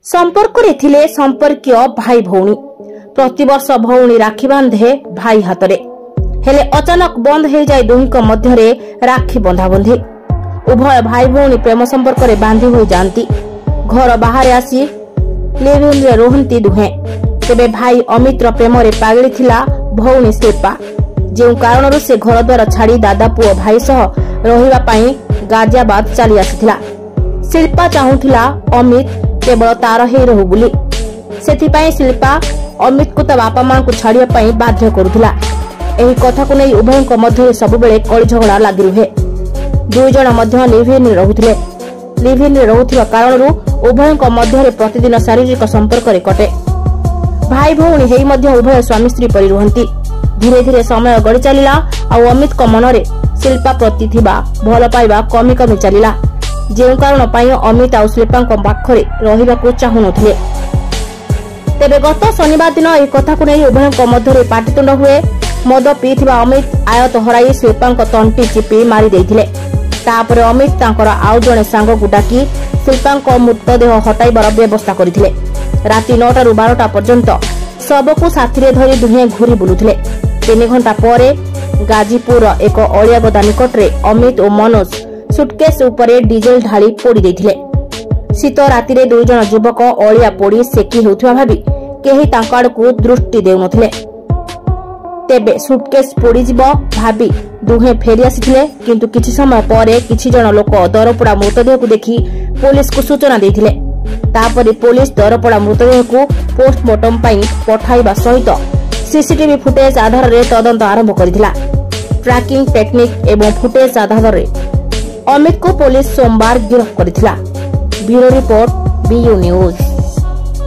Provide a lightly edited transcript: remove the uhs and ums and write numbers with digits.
संपर्क थिले संपर्कीय भाई भौणी प्रतिवर्ष भौणी राखी बांधे भाई हाथ में हेले अचानक बंद हो जाए दुहिंक मध्य राखी बंधाबंधी उभय भाई भौणी प्रेम संपर्क में बांधि हो जाती घर बाहर आसी लिविंग रे रोहंती दुहे तेबे भाई अमित प्रेम रे पागली थिला भौणी शिल्पा जो कारण से घर द्वार छाड़ी दादा पुओ भाई सह रहिबा पई गाजियाबाद चली आसीथिला। शिल्पा चाहूथिला अमित केवल तार ही रहू बोली सेथिपाई शिल्पा अमित को ता बापा मां को छाड़िया पई बाध्य करुथिला। एही कथा को नै उभयक मध्य सबुबेले कଳି झगड़ा लागि रुहे। दुई जण मध्य लिविन रहुथिले। लिविन रहुथिबा कारणरू उभयक मध्य प्रतिदिन शारीरिक संपर्क रे कटे। भाई भौणी हेई मध्य उभय स्वामी स्त्री परि रुहंती। धीरे धीरे समय गड़ी चलिला आ अमित को मनरे शिल्पा प्रति थिबा भल पाइबा कमी कमी चलिला जे कारण पाई अमित आ शिल्पा पाखरे रहिबाकू चाहू नथिले। तेबे गत शनिवार दिन एही कथा को नै उभयक मध्य पाटितुंड हुए। मद पीथिबा अमित आयत हराई शिल्पा तंटी चिपी मारी देइथिले। तापर अमित तांकर आउ जणे सांग को डाकी शिल्पा मृतदेह हटाइबार व्यवस्था करथिले। राति 9 रु 12 पर्यंत सबको साथी रे धरी दुहे घुरी बुलुथिले। 3 घंटा परे गाजीपुर एक अलिया गदा निकटरे अमित और मनोज सुटकेस उपरे डीजेल ढाली पोड़ी देथिले। शीत राति रे दुई जण युवक अलिया पोड़ी सेकी होउथबा भाबी केही तांका आडकू दृष्टि देउनथिले। तेबे सुटकेस पोड़ी जीव भाबी दुहे फेरी आसीथिले किंतु किछि समय परे किछि जण लोक दरपड़ा मृतदेह को देखि पुलिस को सूचना देथिले। तापरे पुलिस दरपड़ा मृतदेह को पोस्टमार्टम पई पठाइबा सहित सीसीटीवी फुटेज आधार रे तदंत आरंभ करिथिला। ट्रैकिंग टेक्निक एवं फुटेज आधार रे अमित को पुलिस सोमवार गिरफ्त करिथिला। ब्यूरो रिपोर्ट बीयू न्यूज।